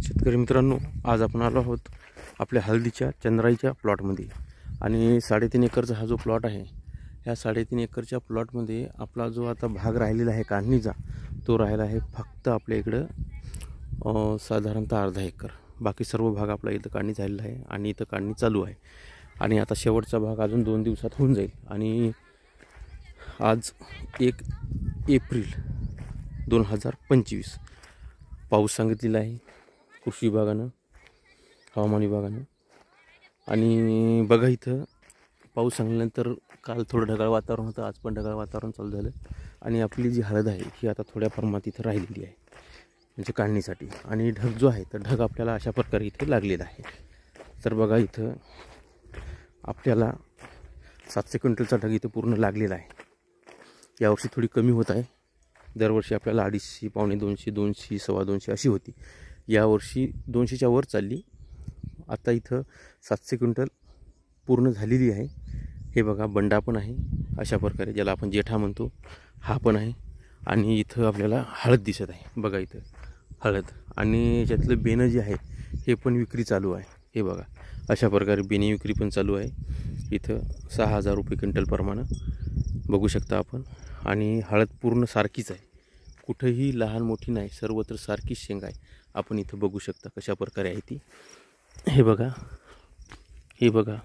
शेतकरी मित्रांनो, आज आपण आलो आहोत आपल्या हळदीच्या चंद्राईच्या प्लॉटमध्ये। आणि 3.5 एकरचा हा जो प्लॉट आहे, ह्या 3.5 एकरच्या प्लॉटमध्ये आपला जो आता भाग राहिलेला आहे काढणीचा, तो राहिला आहे फक्त आपल्या इकडं साधारणतः अर्धा एकर। बाकी सर्व भाग आपला इथं काढणी झालेला आहे आणि इथं काढणी चालू आहे। आणि आता शेवटचा भाग अजून 2 दिवसात होऊन जाईल। आणि आज 1 एप्रिल 2025 पाऊस सांगितलेला आहे कृषी विभागानं, हवामान विभागानं। आणि बघा इथं पाऊस सांगल्यानंतर काल थोडं ढगाळ वातावरण होतं, आज पण ढगाळ वातावरण चालू झालं। आणि आपली जी हळद आहे ही आता थोड्या प्रमाणात इथं राहिलेली आहे म्हणजे काढणीसाठी। आणि ढग जो आहे तर ढग आपल्याला अशा प्रकारे इथे लागलेला आहे। तर बघा इथं आपल्याला 700 क्विंटलचा ढग इथं पूर्ण लागलेला आहे। यावर्षी थोडी कमी होत आहे। दरवर्षी आपल्याला 250, पावणे 200, 200, सव्वा 200 अशी होती। यावर्षी 200च्या वर चालली। आता इथं 700 क्विंटल पूर्ण झालेली आहे। हे बघा बंडा पण आहे अशा प्रकारे, ज्याला आपण जेठा म्हणतो, हा पण आहे। आणि इथं आपल्याला हळद दिसत आहे, बघा इथं हळद। आणि याच्यातलं बेणं जे आहे हे पण विक्री चालू आहे। हे बघा अशा प्रकारे बेणी विक्री पण चालू आहे। इथं 6000 रुपये क्विंटल प्रमाणे बघू शकता आपण। आणि हळद पूर्ण सारखीच आहे, कुठेही लहान मोठी नाही, सर्वत्र सारखीच शेंग आहे। आपण इथं बघू शकता कशा प्रकारे आहे ती। हे बघा, हे बघा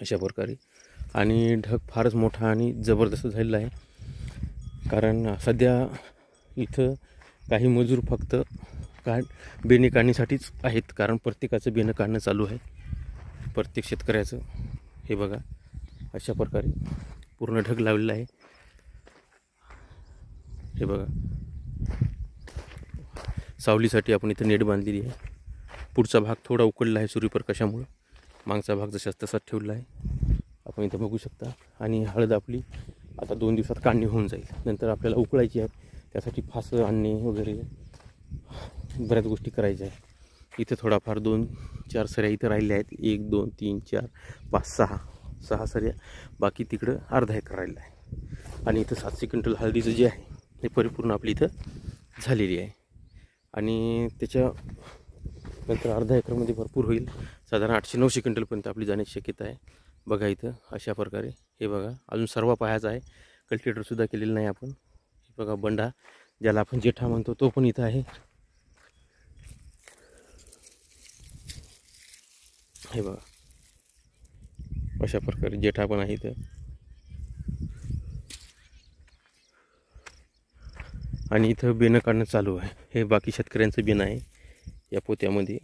अशा प्रकारे। आणि ढग फारच मोठा आणि जबरदस्त झालेला आहे, कारण सध्या इथं काही मजूर फक्त बेणे काढण्यासाठीच आहेत, कारण प्रत्येकाचं बेणं काढणं चालू आहे, प्रत्येक शेतकऱ्याचं। हे बघा अशा प्रकारे पूर्ण ढग लावलेला आहे। हे बघा सावलीसाठी आपण इथं नेट बांधलेली आहे। पुढचा भाग थोडा उकडला आहे सूर्यप्रकाशामुळे, मागचा भाग जसा तसाच ठेवला आहे, आपण इथं बघू शकता। आणि हळद आपली आता 2 दिवसात काढणी होऊन जाईल। नंतर आपल्याला उकळायची आहे, त्यासाठी फासं आणणे वगैरे बऱ्याच गोष्टी करायच्या आहेत। इथं थोडाफार 2-4 सऱ्या इथं राहिल्या आहेत, 1 2 3 4 5 6 सऱ्या, बाकी तिकडं अर्धा एकर राहिला आहे। आणि इथं 700 क्विंटल हळदीचं जे आहे ते परिपूर्ण आपली इथं झालेली आहे। आणि त्याच्या नंतर अर्धा एकरमध्ये भरपूर होईल, साधारण 800-900 क्विंटलपर्यंत आपली जाण्याची शक्यता आहे। बघा इथं अशा प्रकारे। हे बघा अजून सर्व पाहायचा आहे, कल्टिवेटरसुद्धा केलेलं नाही आपण। हे बघा बंडा, ज्याला आपण जेठा म्हणतो, तो पण इथं आहे। हे बघा अशा प्रकारे जेठा पण आहे इथं। आणि इथं बेणं काढणं चालू आहे। हे बाकी शेतकऱ्यांचं बेणं आहे या पोत्यामध्ये,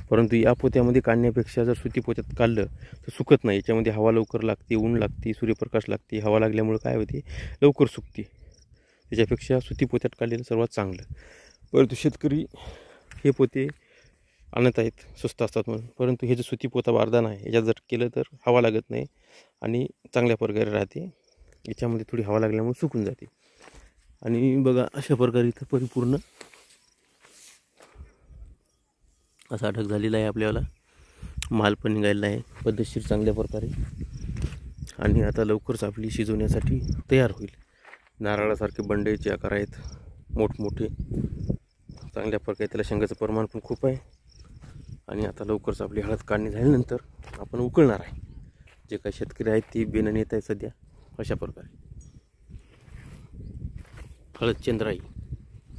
परंतु या पोत्यामध्ये काढण्यापेक्षा जर सुती पोत्यात काढलं तर सुकत नाही। याच्यामध्ये हवा लवकर लागते, ऊन लागते, सूर्यप्रकाश लागते। हवा लागल्यामुळे काय होते, लवकर सुकते। त्याच्यापेक्षा सुती पोत्यात काढलेलं सर्वात चांगलं। परंतु शेतकरी हे पोते आणत आहेत, स्वस्त असतात म्हणून, परंतु हे जे सुती पोता वरदान आहे, याच्यात जर केलं तर हवा लागत नाही आणि चांगल्या प्रकारे राहते। याच्यामध्ये थोडी हवा लागल्यामुळे सुकून जाते। आणि बघा अशा प्रकारे इथं परिपूर्ण असा ढग झालेला आहे। आपल्याला माल पण निघालेला आहे पद्धतशीर चांगल्या प्रकारे। आणि आता लवकरच आपली शिजवण्यासाठी तयार होईल। नारळासारखे बंडेचे आकार आहेत मोठमोठे, चांगल्या प्रकारे त्याला शेंगाचं प्रमाण पण खूप आहे। आणि आता लवकरच आपली हळद काढणी झाल्यानंतर आपण उकळणार आहे। जे काही शेतकरी आहेत ते बेणं नेत आहे सध्या अशा प्रकारे। हळद चंद्राई।